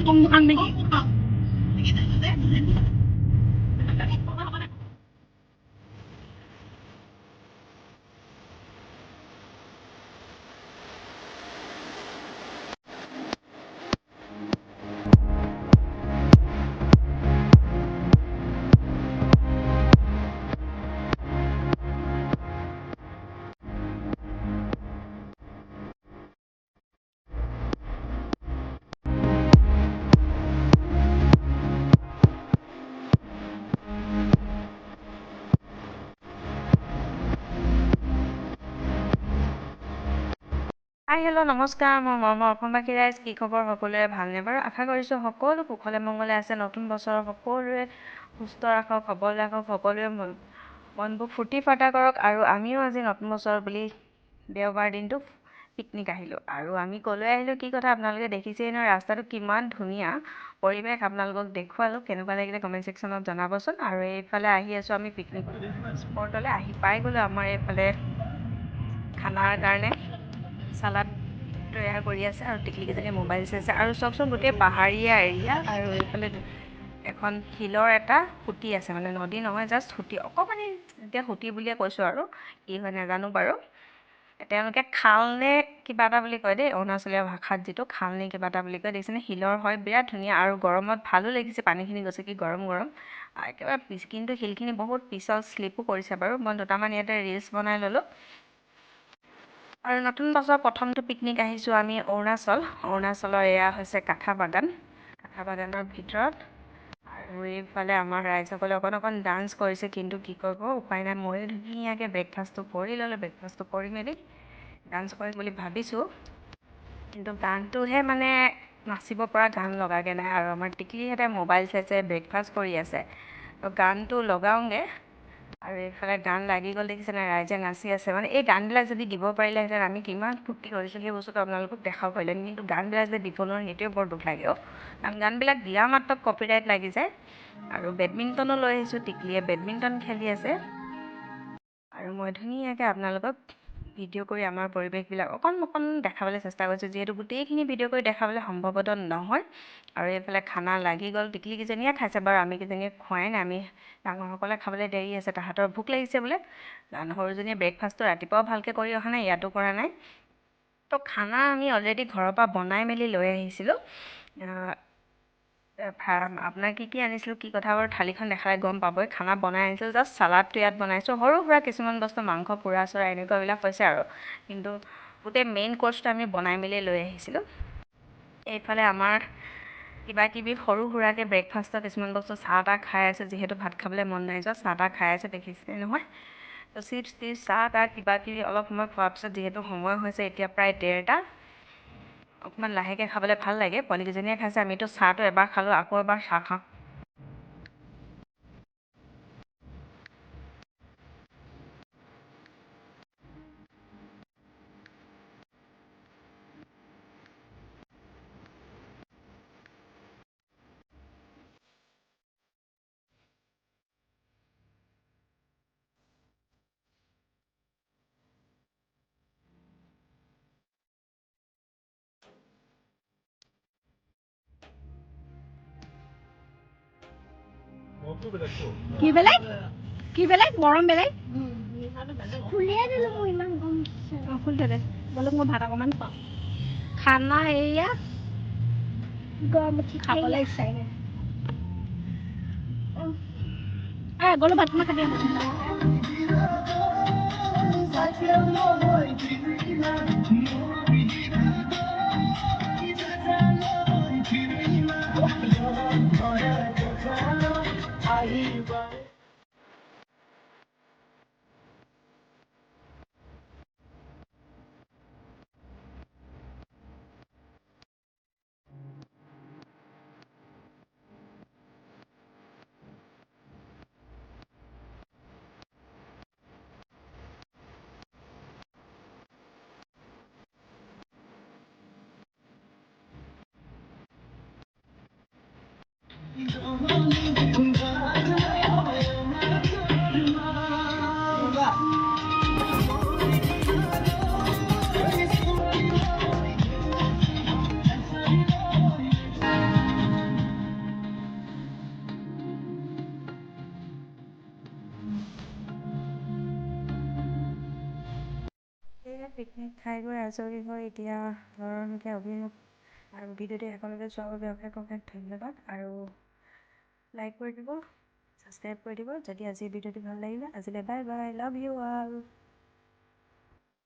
Kumbukan nih. Hello' নমস্কাৰ, মই অসমবাসী ৰাইজ। কি খবৰ সকলোৰে ভালনে বাৰু? আশা কৰিছোঁ সকলো কুশলে মংগলে আছে। নতুন বছৰ সকলোৰে সুস্থ ৰাখক, সবল ৰাখক, সকলোৰে মনবোৰ ফূৰ্তি ফাৰ্তা কৰক। আৰু আমিও আজি নতুন বছৰ বুলি দেওবাৰ দিনটো পিকনিক আহিলোঁ। আৰু আমি ক'লৈ আহিলোঁ কি কথা আপোনালোকে দেখিছেই নহয়, ৰাস্তাটো কিমান ধুনীয়া পৰিৱেশ। আপোনালোকক দেখুৱালোঁ, কেনেকুৱা লাগিলে কমেণ্ট ছেকশ্যনত জনাবচোন। আৰু এইফালে আহি আছোঁ আমি পিকনিক স্পটলৈ। আহি পাই গ'লোঁ আমাৰ এইফালে খানাৰ কাৰণে চালাড তৈয়াৰ কৰি আছে আৰু টিকলিকেইজনীয়ে মোবাইল চাইছে। আৰু চাওকচোন গোটেই পাহাৰীয়া এৰিয়া, আৰু এইফালে এখন শিলৰ এটা সুঁতি আছে, মানে নদী নহয়, জাষ্ট সুঁতি অকণমানি। এতিয়া সুঁতি বুলিয়ে কৈছোঁ, আৰু কি হয় নাজানো বাৰু। তেওঁলোকে খাল নে কিবা এটা বুলি কয় দেই, অৰুণাচলীয়া ভাষাত যিটো খাল নে কিবা এটা বুলি কয়। দেখিছেনে, শিলৰ হয়, বিৰাট ধুনীয়া। আৰু গৰমত ভালো লাগিছে, পানীখিনি গৈছে কি গৰম গৰম একেবাৰে কিন্তু শিলখিনি বহুত পিছল, শ্লিপো কৰিছে বাৰু। মই দুটামান ইয়াতে ৰিলচ বনাই ল'লোঁ। আৰু নতুন বছৰ প্ৰথমটো পিকনিক আহিছোঁ আমি অৰুণাচলৰ। এয়া হৈছে কাঠা বাগানৰ ভিতৰত। আৰু এইফালে আমাৰ ৰাইজসকলে অকণ ডান্স কৰিছে, কিন্তু কি কৰিব উপায় নাই। মই ধুনীয়াকৈ ব্ৰেকফাষ্টটো কৰি ল'লোঁ। ব্ৰেকফাষ্টটো কৰি মেলি ডান্স কৰিম বুলি ভাবিছোঁ, কিন্তু গানটোহে মানে নাচিব পৰা গান লগাকৈ নাই। আৰু আমাৰ টিকলিহঁতে মোবাইল চাইছে, ব্ৰেকফাষ্ট কৰি আছে। তো গানটো লগাওঁগৈ। আৰু এইফালে গান লাগি গ'ল, দেখিছেনে ৰাইজে নাচি আছে। মানে এই গানবিলাক যদি দিব পাৰিলেহেঁতেন, আমি কিমান ফূৰ্তি কৰিছোঁ সেই বস্তুটো আপোনালোকক দেখাব পাৰিলে। কিন্তু গানবিলাক যে দিব নোৱাৰোঁ, সেইটোৱে বৰ দুখ লাগে। কাৰণ গানবিলাক দিয়া মাত্ৰক কপিৰাইট লাগি যায়। আৰু বেডমিণ্টনো লৈ আহিছোঁ, টিকলিয়ে বেডমিণ্টন খেলি আছে। আৰু মই ধুনীয়াকৈ আপোনালোকক ভিডিঅ' কৰি আমাৰ পৰিৱেশবিলাক অকণ দেখাবলৈ চেষ্টা কৰিছোঁ, যিহেতু গোটেইখিনি ভিডিঅ' কৰি দেখাবলৈ সম্ভৱতঃ নহয়। আৰু এইফালে খানা লাগি গ'ল, টিকলিকেইজনীয়ে খাইছে বাৰু, আমি কেইজনীয়ে খোৱাই নাই। আমি ডাঙৰসকলে খাবলৈ দেৰি আছে, তাহাঁতৰ ভোক লাগিছে বোলে। সৰুজনীয়ে ব্ৰেকফাষ্টটো ৰাতিপুৱাও ভালকৈ কৰি অহা নাই, ইয়াতো কৰা নাই। তো খানা আমি অলৰেডি ঘৰৰ পৰা বনাই মেলি লৈ আহিছিলোঁ। আপোনাৰ কি আনিছিলোঁ, কি কথা বাৰু থালিখন দেখালে গম পাবই। খানা বনাই আনিছিলোঁ, জাষ্ট চালাডটো ইয়াত বনাইছোঁ। সৰু সুৰা কিছুমান বস্তু, মাংস, পোৰা চোৰা এনেকুৱাবিলাক হৈছে আৰু। কিন্তু গোটেই মেইন কৰ্চটো আমি বনাই মেলি লৈ আহিছিলোঁ। এইফালে আমাৰ কিবা কিবি সৰু সুৰাকৈ ব্ৰেকফাষ্টৰ কিছুমান বস্তু, চাহ তাহ খাই আছে, যিহেতু ভাত খাবলৈ মন নাই যোৱা। চাহ তাহ খাই আছে, দেখিছে নহয়। তো চিপছ টিপছ চাহ তাহ কিবা কিবি অলপ সময় খোৱাৰ পিছত, যিহেতু সময় হৈছে এতিয়া প্ৰায় 1:30, অকণমান লাহেকৈ খাবলৈ ভাল লাগে। পোৱালীকেইজনীয়ে খাইছে, আমিতো চাহটো এবাৰ খালোঁ, আকৌ এবাৰ চাহ খাওঁ। কি বেলেগ? কি বেলেগ? গৰম বেলেগ? খুলিয়ে দিলোঁ, মোৰ ইমান গৰম উঠিছে। খুলি দে, বোলো মই ভাত অকণমান পাওঁ। খানা এয়া গৰম উঠি খাবলৈ ইচ্ছাই নাই। গ'লো ভাত খানা খাবি। খাই গৈ আজৰি হৈ এতিয়া ঘৰৰ মুখে অভিমুখ আৰু ভিডিঅ'টো শেষলৈকে চোৱাৰ বাবে অশেষ অশেষ ধন্যবাদ আৰু লাইক কৰি দিব ছাবস্ক্ৰাইব কৰি দিব যদি আজিৰ ভিডিঅ'টো ভাল লাগিলে আজিলৈ bye bye love you all